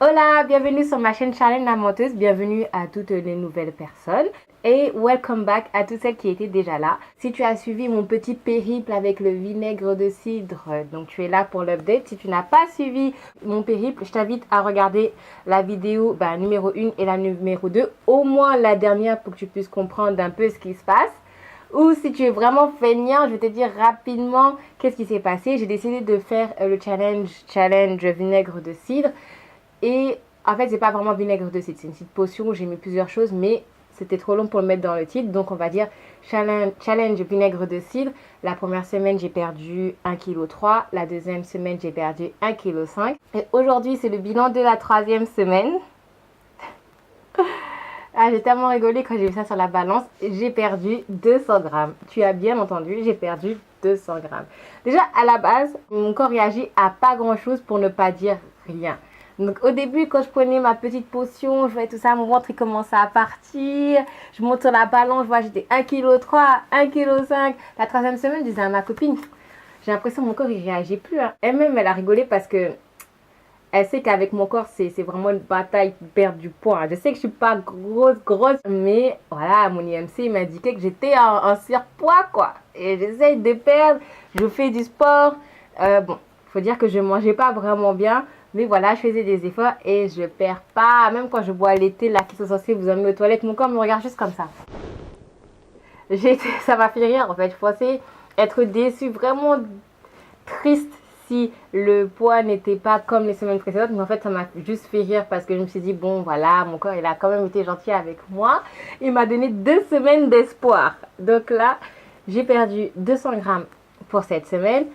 Hola, bienvenue sur ma chaîne Charlène la menteuse, bienvenue à toutes les nouvelles personnes et welcome back à toutes celles qui étaient déjà là. Si tu as suivi mon petit périple avec le vinaigre de cidre, donc tu es là pour l'update. Si tu n'as pas suivi mon périple, je t'invite à regarder la vidéo numéro 1 et la numéro 2, au moins la dernière pour que tu puisses comprendre un peu ce qui se passe. Ou si tu es vraiment feignant, je vais te dire rapidement qu'est-ce qui s'est passé. J'ai décidé de faire le challenge vinaigre de cidre. Et en fait, c'est pas vraiment vinaigre de cidre, c'est une petite potion où j'ai mis plusieurs choses, mais c'était trop long pour le mettre dans le titre. Donc, on va dire challenge vinaigre de cidre. La première semaine, j'ai perdu 1,3 kg. La deuxième semaine, j'ai perdu 1,5 kg. Et aujourd'hui, c'est le bilan de la troisième semaine. Ah, j'ai tellement rigolé quand j'ai vu ça sur la balance. J'ai perdu 200 grammes. Tu as bien entendu, j'ai perdu 200 grammes. Déjà, à la base, mon corps réagit à pas grand-chose pour ne pas dire rien. Donc au début, quand je prenais ma petite potion, je voyais tout ça, mon ventre il commençait à partir. Je monte sur la balance, je vois j'étais 1,3 kg, 1,5 kg. La troisième semaine, je disais à ma copine, j'ai l'impression que mon corps il réagit plus. Elle-même, elle a rigolé parce que elle sait qu'avec mon corps, c'est vraiment une bataille pour perdre du poids. Je sais que je suis pas grosse, mais voilà, mon IMC il m'indiquait que j'étais en surpoids, quoi. Et j'essaye de perdre, je fais du sport. Bon, faut dire que je mangeais pas vraiment bien. Mais voilà, je faisais des efforts et je perds pas. Même quand je bois l'été, là, qui sont censés vous emmener aux toilettes, mon corps me regarde juste comme ça. Ça m'a fait rire, en fait. Je pensais être déçue, vraiment triste si le poids n'était pas comme les semaines précédentes. Mais en fait, ça m'a juste fait rire parce que je me suis dit, bon, voilà, mon corps, il a quand même été gentil avec moi. Il m'a donné 2 semaines d'espoir. Donc là, j'ai perdu 200 grammes pour cette semaine.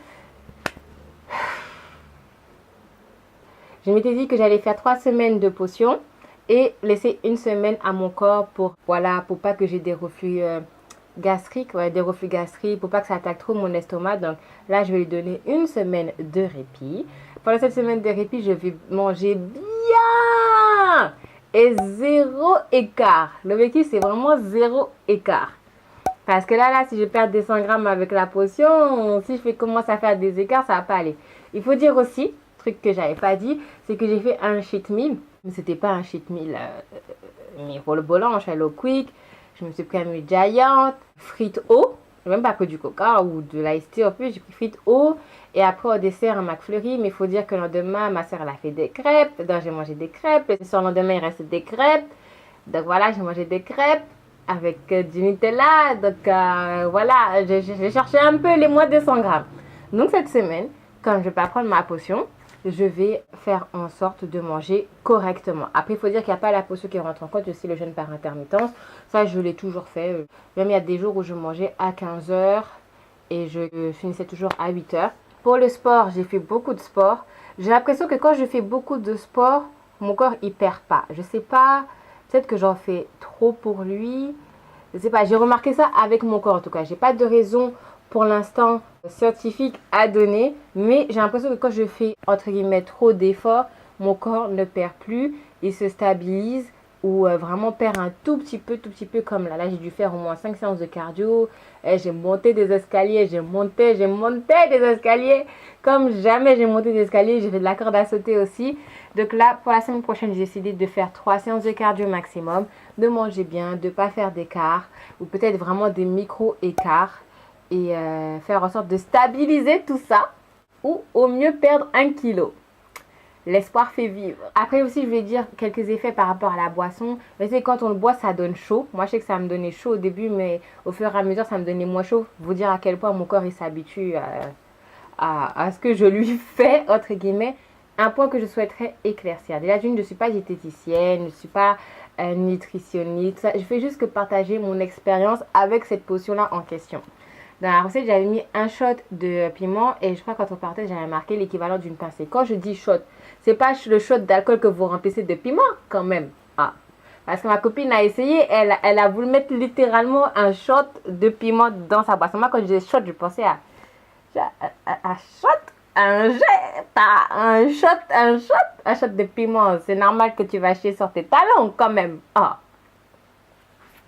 Je m'étais dit que j'allais faire 3 semaines de potion et laisser une semaine à mon corps pour pas que j'ai des reflux gastriques, pour pas que ça attaque trop mon estomac. Donc là, je vais lui donner une semaine de répit. Pendant cette semaine de répit, je vais manger bien et zéro écart. L'objectif, c'est vraiment zéro écart. Parce que là, si je perds des 100 grammes avec la potion, si je commence à faire des écarts, ça va pas aller. Il faut dire aussi, truc que j'avais pas dit, c'est que j'ai fait un cheat meal. Mais c'était pas un cheat meal mirobolant, Hello Quick. Je me suis pris un meal Giant, frites eau. Même pas que du coca ou de l'ice tea. En plus, j'ai pris frites eau. Et après, au dessert, un McFlurry. Mais il faut dire que le lendemain, ma soeur, elle a fait des crêpes. Donc, j'ai mangé des crêpes. Le soir, le lendemain, il reste des crêpes. Donc, voilà, j'ai mangé des crêpes avec du Nutella. Donc, voilà, j'ai cherché un peu les moins de 100 grammes. Donc, cette semaine, comme je ne vais pas prendre ma potion, je vais faire en sorte de manger correctement. Après, il faut dire qu'il n'y a pas la potion qui rentre en compte, aussi le jeûne par intermittence. Ça, je l'ai toujours fait. Même il y a des jours où je mangeais à 15 heures et je finissais toujours à 8 heures. Pour le sport, j'ai fait beaucoup de sport. J'ai l'impression que quand je fais beaucoup de sport, mon corps, il perd pas. Je sais pas, peut-être que j'en fais trop pour lui. Je sais pas, j'ai remarqué ça avec mon corps en tout cas. J'ai pas de raison pour l'instant scientifique à donner, mais j'ai l'impression que quand je fais entre guillemets trop d'efforts, mon corps ne perd plus, il se stabilise ou vraiment perd un tout petit peu comme là. Là, j'ai dû faire au moins 5 séances de cardio. Et j'ai monté des escaliers, j'ai monté des escaliers comme jamais j'ai monté des escaliers. J'ai fait de la corde à sauter aussi. Donc là, pour la semaine prochaine, j'ai décidé de faire 3 séances de cardio maximum, de manger bien, de ne pas faire d'écart ou peut-être vraiment des micro-écarts et faire en sorte de stabiliser tout ça ou au mieux perdre 1 kg. L'espoir fait vivre. Après aussi, je vais dire quelques effets par rapport à la boisson. Mais c'est quand on le boit, ça donne chaud. Moi, je sais que ça me donnait chaud au début, mais au fur et à mesure, ça me donnait moins chaud. Vous dire à quel point mon corps il s'habitue à ce que je lui fais, entre guillemets. Un point que je souhaiterais éclaircir. Déjà, je ne suis pas diététicienne, je ne suis pas nutritionniste. Je fais juste que partager mon expérience avec cette potion-là en question. Dans la recette, j'avais mis un shot de piment et je crois qu'entre parenthèses, j'avais marqué l'équivalent d'une pincée. Quand je dis shot, c'est pas le shot d'alcool que vous remplissez de piment quand même. Ah. Parce que ma copine a essayé, elle a voulu mettre littéralement un shot de piment dans sa boisson. Moi, quand je disais shot, je pensais à shot, un jet, pas un shot de piment. C'est normal que tu vas chier sur tes talons quand même. Ah.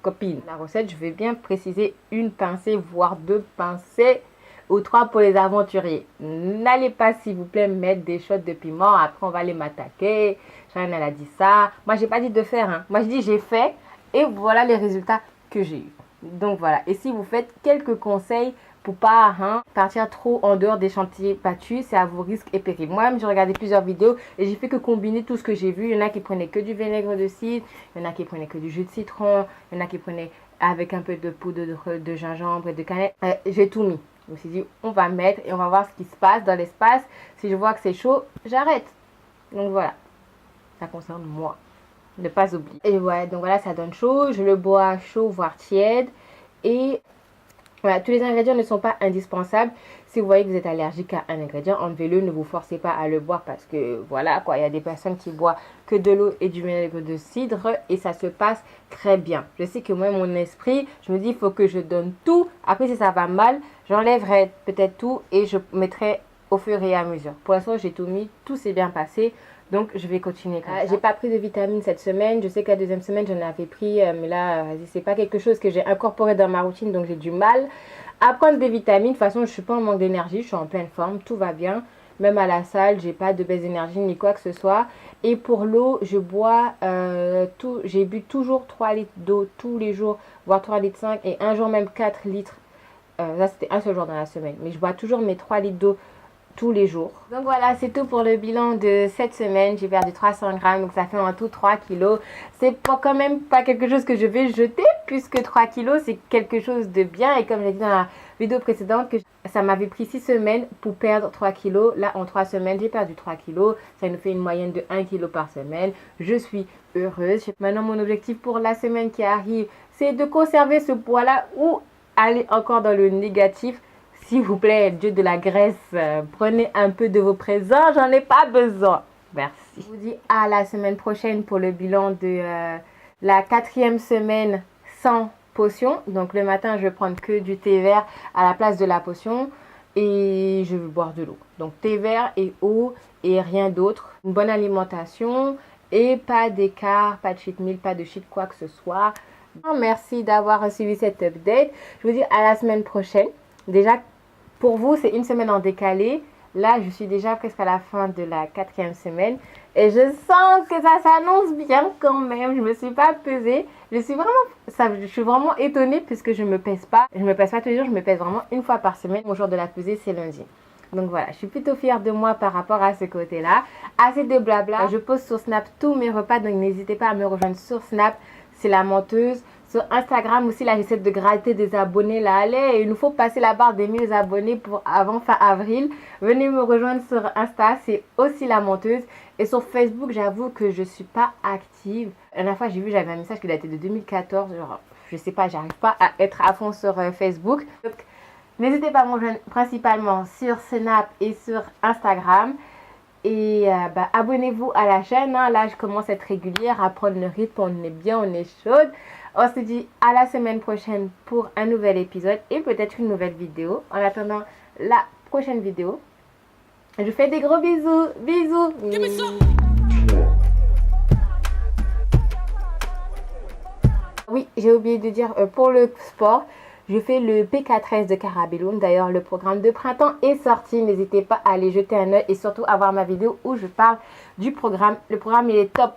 Copine, la recette, je vais bien préciser une pincée, voire 2 pincées ou 3 pour les aventuriers. N'allez pas, s'il vous plaît, mettre des shots de piment. Après, on va aller m'attaquer. Sharon, elle a dit ça. Moi, j'ai pas dit de faire. Hein. Moi, je dis j'ai fait. Et voilà les résultats que j'ai eu. Donc, voilà. Et si vous faites quelques conseils pour pas partir trop en dehors des chantiers battus, c'est à vos risques et périls. Moi-même, j'ai regardé plusieurs vidéos et j'ai fait que combiner tout ce que j'ai vu. Il y en a qui prenaient que du vinaigre de cidre, il y en a qui prenaient que du jus de citron, il y en a qui prenaient avec un peu de poudre de gingembre et de cannelle. J'ai tout mis. Je me suis dit, on va mettre et on va voir ce qui se passe dans l'espace. Si je vois que c'est chaud, j'arrête. Donc voilà, ça concerne moi. Ne pas oublier. Et ouais, donc voilà, ça donne chaud. Je le bois chaud, voire tiède. Et voilà, tous les ingrédients ne sont pas indispensables. Si vous voyez que vous êtes allergique à un ingrédient, enlevez-le, ne vous forcez pas à le boire parce que voilà quoi, il y a des personnes qui boivent que de l'eau et du vinaigre de cidre et ça se passe très bien. Je sais que moi, mon esprit, je me dis, il faut que je donne tout. Après, si ça va mal, j'enlèverai peut-être tout et je mettrai au fur et à mesure. Pour l'instant, j'ai tout mis, tout s'est bien passé. Donc, je vais continuer comme ça. J'ai pas pris de vitamines cette semaine. Je sais que la deuxième semaine, j'en avais pris. Mais là, c'est pas quelque chose que j'ai incorporé dans ma routine. Donc, j'ai du mal à prendre des vitamines. De toute façon, je suis pas en manque d'énergie. Je suis en pleine forme. Tout va bien. Même à la salle, j'ai pas de baisse d'énergie ni quoi que ce soit. Et pour l'eau, je bois j'ai bu toujours 3 litres d'eau tous les jours, voire 3 litres 5 et un jour même 4 litres. Là, c'était un seul jour dans la semaine. Mais je bois toujours mes 3 litres d'eau tous les jours. Donc voilà, c'est tout pour le bilan de cette semaine. J'ai perdu 300 grammes, donc ça fait en tout 3 kilos. C'est quand même pas quelque chose que je vais jeter, puisque 3 kilos, c'est quelque chose de bien. Et comme j'ai dit dans la vidéo précédente, que ça m'avait pris 6 semaines pour perdre 3 kilos. Là, en 3 semaines, j'ai perdu 3 kilos. Ça nous fait une moyenne de 1 kilo par semaine. Je suis heureuse. Maintenant, mon objectif pour la semaine qui arrive, c'est de conserver ce poids-là ou aller encore dans le négatif. S'il vous plaît, Dieu de la Grèce, prenez un peu de vos présents, j'en ai pas besoin. Merci. Je vous dis à la semaine prochaine pour le bilan de la 4e semaine sans potion. Donc le matin, je vais prendre que du thé vert à la place de la potion et je vais boire de l'eau. Donc thé vert et eau et rien d'autre. Une bonne alimentation et pas d'écart, pas de cheat meal, pas de cheat quoi que ce soit. Merci d'avoir suivi cette update. Je vous dis à la semaine prochaine. Déjà, pour vous, c'est une semaine en décalé. Là, je suis déjà presque à la fin de la 4e semaine. Et je sens que ça s'annonce bien quand même. Je ne me suis pas pesée. Je suis vraiment étonnée puisque je ne me pèse pas. Je ne me pèse pas tous les jours. Je me pèse vraiment une fois par semaine. Mon jour de la pesée, c'est lundi. Donc voilà, je suis plutôt fière de moi par rapport à ce côté-là. Assez de blabla. Je poste sur Snap tous mes repas. Donc n'hésitez pas à me rejoindre sur Snap. C'est la menteuse. Sur Instagram aussi, là, j'essaie de gratter des abonnés. Là, allez, il nous faut passer la barre des 1000 abonnés pour avant fin avril. Venez me rejoindre sur Insta, c'est aussi la menteuse. Et sur Facebook, j'avoue que je ne suis pas active. La dernière fois, j'ai vu, j'avais un message qui datait de 2014. Genre, je sais pas, j'arrive pas à être à fond sur Facebook. Donc, n'hésitez pas à me rejoindre principalement sur Snap et sur Instagram. Et abonnez-vous à la chaîne. Hein. Là, je commence à être régulière, à prendre le rythme. On est bien, on est chaude. On se dit à la semaine prochaine pour un nouvel épisode et peut-être une nouvelle vidéo. En attendant la prochaine vidéo, je vous fais des gros bisous. Bisous. Oui, j'ai oublié de dire pour le sport, je fais le P4S de Carabellum. D'ailleurs, le programme de printemps est sorti. N'hésitez pas à aller jeter un œil et surtout à voir ma vidéo où je parle du programme. Le programme, il est top.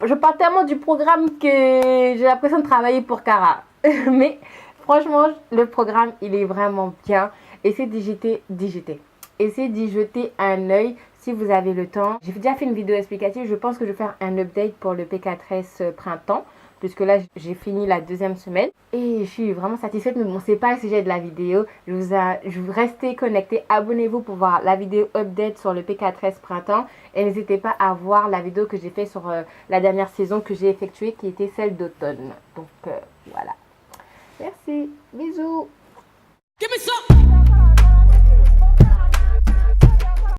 Je parle tellement du programme que j'ai l'impression de travailler pour Cara. Mais franchement, le programme, il est vraiment bien. Essayez d'y Essayez d'y jeter un œil si vous avez le temps. J'ai déjà fait une vidéo explicative. Je pense que je vais faire un update pour le P4S printemps. Puisque là, j'ai fini la 2e semaine. Et je suis vraiment satisfaite. Mais bon, c'est pas le sujet de la vidéo. Je vous restez connectés. Abonnez-vous pour voir la vidéo update sur le P4S printemps. Et n'hésitez pas à voir la vidéo que j'ai fait sur la dernière saison que j'ai effectuée, qui était celle d'automne. Donc, voilà. Merci. Bisous. Give me some.